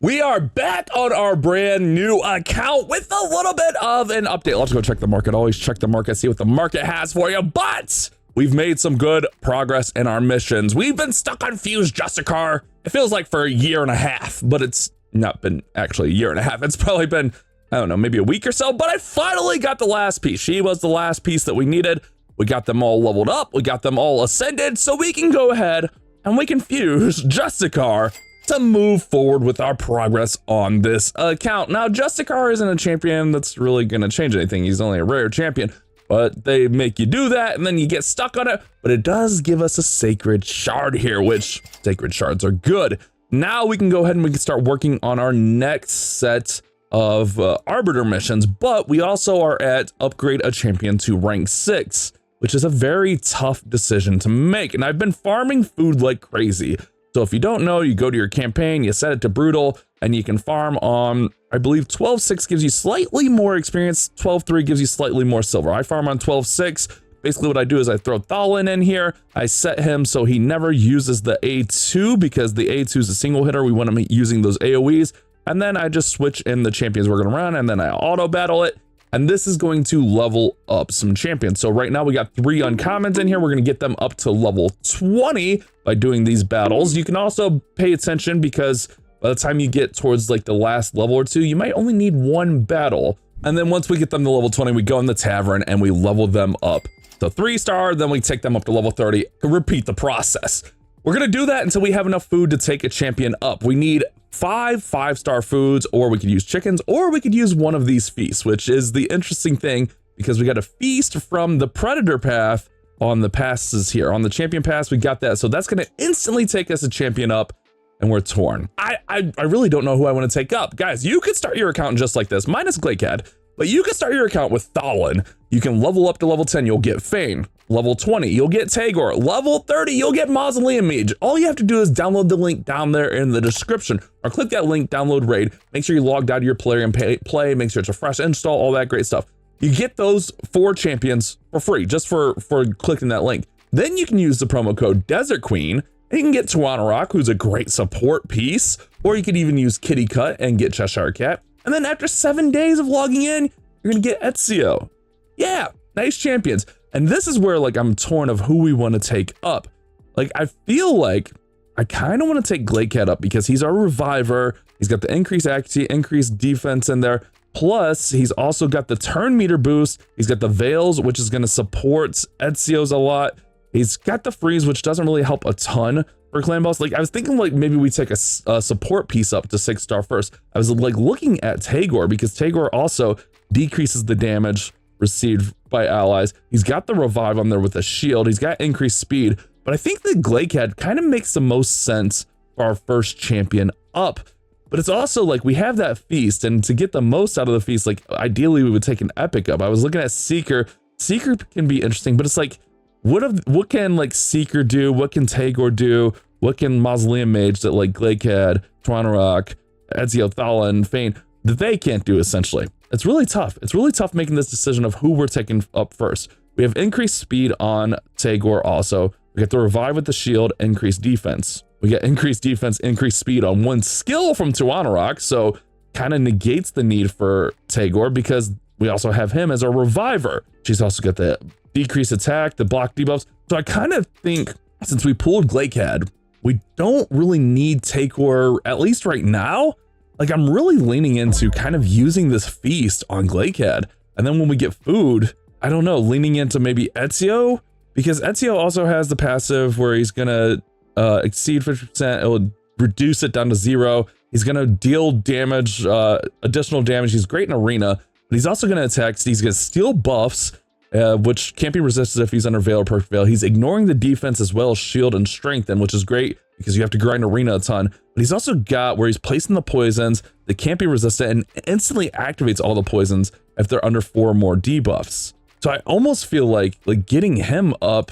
We are back on our brand new account with a little bit of an update. Let's go check the market. Always check the market, see what the market has for you. But we've made some good progress in our missions. We've been stuck on Fuse Justicar. It feels like for a year and a half, but it's not been actually a year and a half. It's probably been, I don't know, maybe a week or so, but I finally got the last piece. She was the last piece that we needed. We got them all leveled up. We got them all ascended, so we can go ahead and we can fuse Justicar to move forward with our progress on this account. Now, Justicar isn't a champion that's really gonna change anything. He's only a rare champion, but they make you do that and then you get stuck on it. But it does give us a sacred shard here, which sacred shards are good. Now we can go ahead and we can start working on our next set of arbiter missions, but we also are at upgrade a champion to rank 6, which is a very tough decision to make. And I've been farming food like crazy. So if you don't know, you go to your campaign, you set it to brutal, and you can farm on, I believe 12.6 gives you slightly more experience, 12.3 gives you slightly more silver. I farm on 12.6. Basically what I do is I throw Thalin in here, I set him so he never uses the A2 because the A2 is a single hitter. We want him using those AoEs. And then I just switch in the champions we're gonna run and then I auto battle it. And this is going to level up some champions. So right now we got 3 uncommons in here. We're gonna get them up to level 20 by doing these battles. You can also pay attention because by the time you get towards like the last level or 2, you might only need 1 battle. And then once we get them to level 20, we go in the tavern and we level them up to 3-star, then we take them up to level 30 to repeat the process. We're gonna do that until we have enough food to take a champion up. We need 5 5-star foods, or we could use chickens, or we could use one of these feasts, which is the interesting thing because we got a feast from the predator path on the passes here. On the champion pass, we got that. So that's gonna instantly take us a champion up and we're torn. I really don't know who I wanna take up. Guys, you could start your account just like this, minus Glaycad, but you can start your account with Thalin. You can level up to level 10, you'll get Fane. Level 20, you'll get Tagor. Level 30, you'll get Mausoleum Mage. All you have to do is download the link down there in the description, or click that link, download Raid. Make sure you logged out of your player and play. Make sure it's a fresh install, all that great stuff. You get those 4 champions for free, just for clicking that link. Then you can use the promo code Desert Queen, and you can get Tuanarok, who's a great support piece, or you could even use Kitty Cut and get Cheshire Cat. And then after 7 days of logging in, you're gonna get Ezio. Yeah, nice champions. And this is where like I'm torn of who we want to take up. Like I feel like I kind of want to take Glaycat up because he's our reviver. He's got the increased accuracy, increased defense in there. Plus he's also got the turn meter boost. He's got the veils, which is going to support Ezio's a lot. He's got the freeze, which doesn't really help a ton for clan boss. Like I was thinking like maybe we take a support piece up to 6-star first. I was like looking at Tagor because Tagor also decreases the damage received by allies. He's got the revive on there with a shield. He's got increased speed, but I think the Glaycad kind of makes the most sense for our first champion up. But it's also like we have that feast, and to get the most out of the feast, like ideally we would take an epic up. I was looking at Seeker. Seeker can be interesting, but it's like what can like Seeker do? What can Tagor do? What can Mausoleum Mage that like Glaycad, Tuanarok, Ezio, Thalin, Fane that they can't do essentially? It's really tough. It's really tough making this decision of who we're taking up first. We have increased speed on Tagor also. We get the revive with the shield, increased defense. We get increased defense, increased speed on 1 skill from Tuanarok, so kind of negates the need for Tagor because we also have him as a reviver. She's also got the decreased attack, the block debuffs. So I kind of think since we pulled Glaycad, we don't really need Tagor, at least right now. Like I'm really leaning into kind of using this feast on Glaycad. And then when we get food, I don't know, leaning into maybe Ezio, because Ezio also has the passive where he's gonna exceed 50%. It will reduce it down to 0. He's gonna deal damage, additional damage. He's great in arena, but he's also gonna attack. He's gonna steal buffs, which can't be resisted if he's under Veil or Perfect Veil. He's ignoring the defense as well as shield and strengthen, which is great because you have to grind arena a ton. But he's also got where he's placing the poisons that can't be resisted and instantly activates all the poisons if they're under 4 or more debuffs. So I almost feel like getting him up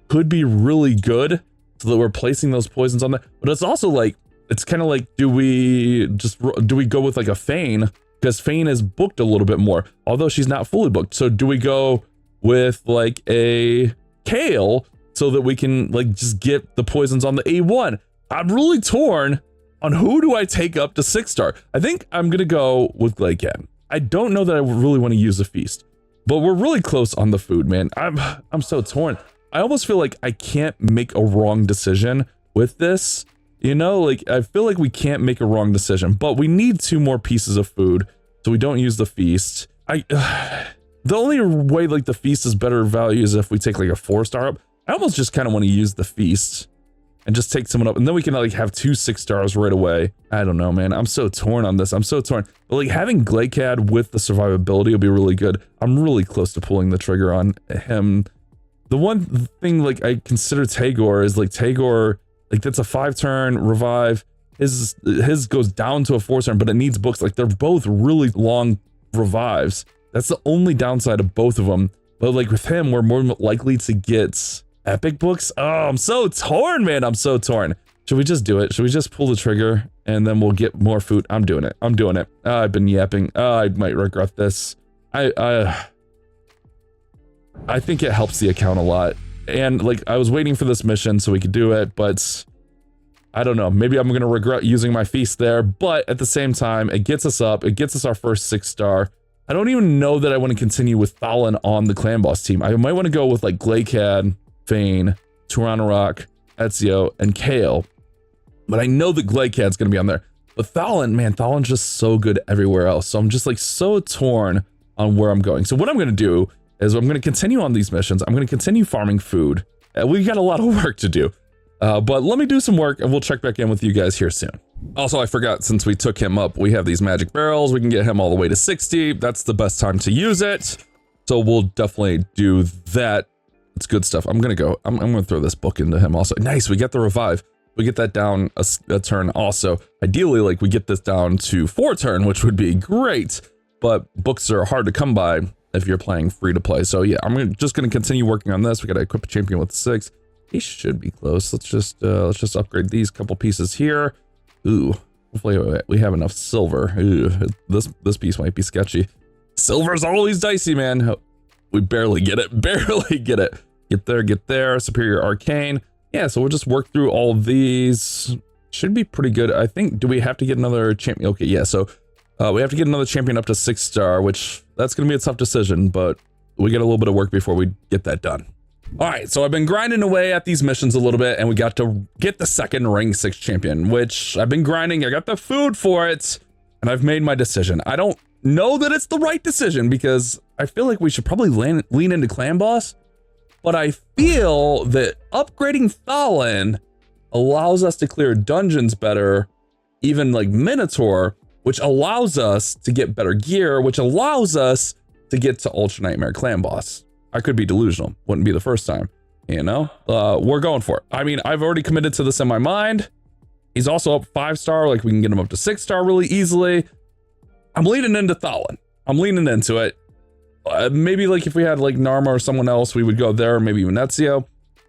could be really good so that we're placing those poisons on there. But it's also like, it's kind of like, do we go with like a Fane? Because Fane is booked a little bit more, although she's not fully booked. So do we go with like a Kale so that we can like just get the poisons on the A1? I'm really torn on who do I take up to 6-star? I think I'm going to go with Glycan. I don't know that I really want to use the feast, but we're really close on the food, man. I'm so torn. I almost feel like I can't make a wrong decision with this. You know, like I feel like we can't make a wrong decision, but we need 2 more pieces of food, so we don't use the feast. The only way like the feast is better value is if we take like a 4-star up. I almost just kind of want to use the feast and just take someone up, and then we can like have 2 6-stars right away. I don't know, man. I'm so torn on this. I'm so torn. But like having Glycad with the survivability will be really good. I'm really close to pulling the trigger on him. The one thing like I consider Tagore is like Tagore, like that's a 5-turn revive. His goes down to a 4-turn, but it needs books. Like they're both really long revives. That's the only downside of both of them. But like with him, we're more likely to get epic books. Oh, I'm so torn, man. I'm so torn. Should we just do it? Should we just pull the trigger and then we'll get more food? I'm doing it. I'm doing it. I've been yapping. I might regret this. I think it helps the account a lot. And like I was waiting for this mission so we could do it, but I don't know. Maybe I'm going to regret using my feast there, but at the same time, it gets us up. It gets us our first 6-star. I don't even know that I want to continue with Thalin on the clan boss team. I might want to go with like Glycad, Fane, Tyrannorok, Ezio, and Kale. But I know that Glycad's going to be on there. But Thalin, man, Thalin's just so good everywhere else. So I'm just like so torn on where I'm going. So what I'm going to do is I'm going to continue on these missions. I'm going to continue farming food. We got a lot of work to do. But let me do some work and we'll check back in with you guys here soon. Also, I forgot, since we took him up, we have these magic barrels. We can get him all the way to 60. That's the best time to use it. So we'll definitely do that. It's good stuff. I'm going to throw this book into him also. Nice. We get the revive. We get that down a turn also. Ideally, like we get this down to 4-turn, which would be great. But books are hard to come by if you're playing free to play. So yeah, I'm just going to continue working on this. We got to equip a champion with 6. He should be close. Let's just upgrade these couple pieces here. Ooh, hopefully we have enough silver. Ooh, this piece might be sketchy. Silver's always dicey, man. We barely get it. Barely get it. Get there. Superior Arcane. Yeah, so we'll just work through all of these. Should be pretty good. I think, do we have to get another champion? Okay, yeah, so we have to get another champion up to 6-star, which that's going to be a tough decision, but we get a little bit of work before we get that done. All right, so I've been grinding away at these missions a little bit, and we got to get the second rank 6 champion, which I've been grinding. I got the food for it, and I've made my decision. I don't know that it's the right decision because I feel like we should probably lean into clan boss, but I feel that upgrading Thalin allows us to clear dungeons better, even like Minotaur, which allows us to get better gear, which allows us to get to Ultra Nightmare clan boss. I could be delusional. Wouldn't be the first time, you know? We're going for it. I mean, I've already committed to this in my mind. He's also up 5-star. Like we can get him up to 6-star really easily. I'm leaning into Thalin. I'm leaning into it. Maybe like if we had like Narma or someone else, we would go there, maybe even Ezio.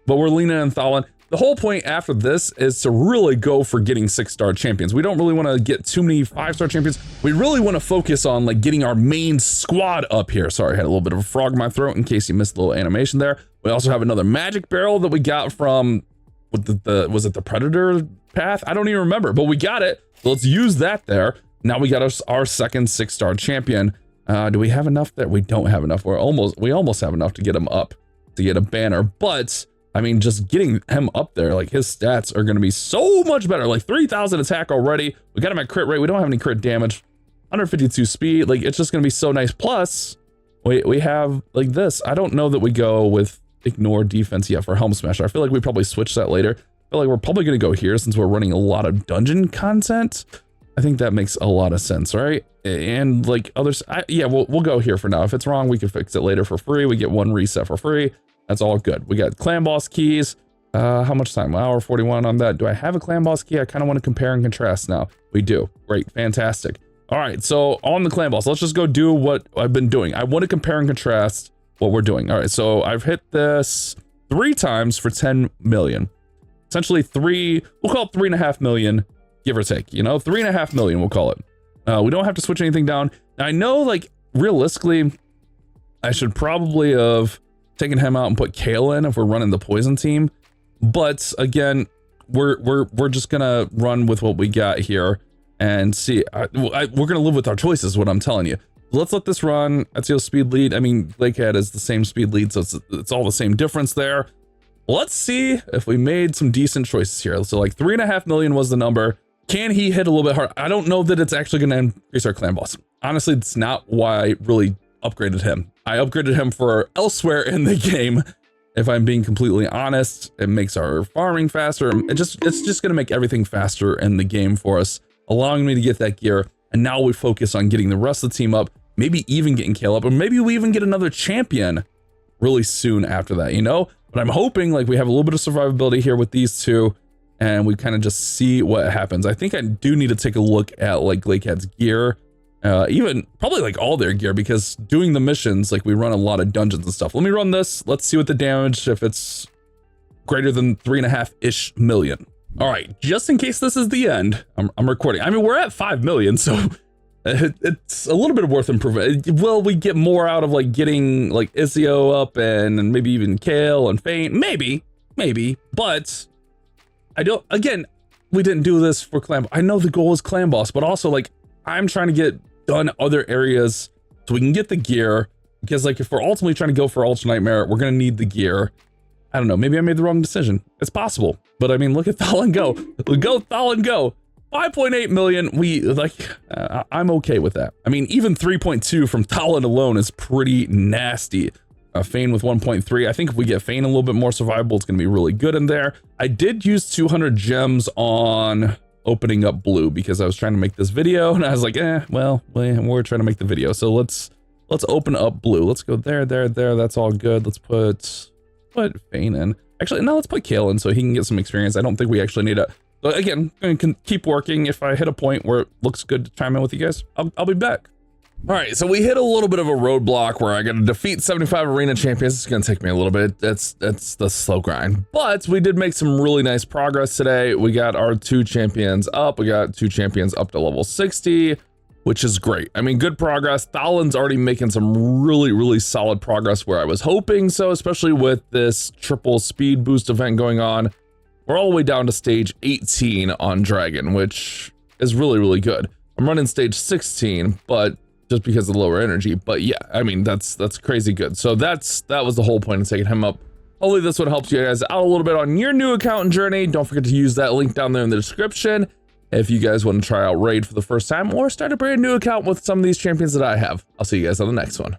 But we're leaning in Thalin. The whole point after this is to really go for getting 6-star champions. We don't really want to get too many 5-star champions. We really want to focus on like getting our main squad up here. Sorry, I had a little bit of a frog in my throat in case you missed a little animation there. We also have another magic barrel that we got from, was it the Predator path? I don't even remember, but we got it. So let's use that there. Now we got our second 6-star champion. Do we have enough there? We don't have enough. We almost have enough to get him up to get a banner, but I mean, just getting him up there, like his stats are going to be so much better. Like 3,000 attack already. We got him at crit rate. We don't have any crit damage. 152 speed. Like it's just going to be so nice. Plus, we have like this. I don't know that we go with ignore defense yet for Helm Smasher. I feel like we probably switch that later. I feel like we're probably going to go here since we're running a lot of dungeon content. I think that makes a lot of sense, right? And like others, yeah, we'll go here for now. If it's wrong, we can fix it later for free. We get 1 reset for free. That's all good. We got clan boss keys. How much time? Hour 41 on that. Do I have a clan boss key? I kind of want to compare and contrast now. We do. Great. Fantastic. All right. So on the clan boss, let's just go do what I've been doing. I want to compare and contrast what we're doing. All right. So I've hit this 3 times for 10 million. Essentially we'll call it 3.5 million, give or take, you know, 3.5 million, we'll call it. We don't have to switch anything down. Now I know, like, realistically, I should probably have taken him out and put Kale in if we're running the poison team. But again, we're just gonna run with what we got here and see. We're gonna live with our choices, what I'm telling you. Let's let this run. Ezio's speed lead. I mean, Lakehead is the same speed lead, so it's all the same difference there. Let's see if we made some decent choices here. So like 3.5 million was the number. Can he hit a little bit hard? I don't know that it's actually going to increase our clan boss. Honestly, it's not why I really upgraded him. I upgraded him for elsewhere in the game. If I'm being completely honest, it makes our farming faster. It's just going to make everything faster in the game for us, allowing me to get that gear. And now we focus on getting the rest of the team up, maybe even getting Kale up, or maybe we even get another champion really soon after that, you know? But I'm hoping like we have a little bit of survivability here with these two, and we kind of just see what happens. I think I do need to take a look at like Lakehead's gear, even probably like all their gear, because doing the missions, like we run a lot of dungeons and stuff. Let me run this. Let's see what the damage, if it's greater than 3.5-ish million. All right, just in case this is the end, I'm recording. I mean, we're at 5 million, so it's a little bit of worth improvement. Will we get more out of like getting like Ezio up and maybe even Kale and Feint? Maybe, but I don't, again, we didn't do this for clan. I know the goal is clan boss, but also like I'm trying to get done other areas so we can get the gear, because like if we're ultimately trying to go for Ultra Nightmare, we're going to need the gear. I don't know, maybe I made the wrong decision. It's possible, but I mean, look at Thalon go. Go, Thalon, go. 5.8 million, we like, I'm okay with that. I mean, even 3.2 from Thalon alone is pretty nasty. Feint with 1.3. I think if we get Feint a little bit more survivable, it's gonna be really good in there. I did use 200 gems on opening up blue because I was trying to make this video, and I was like, well, we're trying to make the video. So let's open up blue. Let's go there. That's all good. Let's put Feint in. Actually, no, let's put Kale in so he can get some experience. I don't think we actually need a, but again, I can keep working. If I hit a point where it looks good to chime in with you guys, I'll be back. All right, so we hit a little bit of a roadblock where I got to defeat 75 arena champions. It's gonna take me a little bit. That's the slow grind, but we did make some really nice progress today. We got our 2 champions up. We got 2 champions up to level 60, which is great. I mean, good progress. Thalon's already making some really solid progress where I was hoping so, especially with this triple speed boost event going on. We're all the way down to stage 18 on Dragon, which is really good. I'm running stage 16, but just because of the lower energy. But yeah, I mean, that's crazy good. So that was the whole point of taking him up. Hopefully this one helps you guys out a little bit on your new accountant journey. Don't forget to use that link down there in the description if you guys want to try out Raid for the first time or start a brand new account with some of these champions that I have. I'll see you guys on the next one.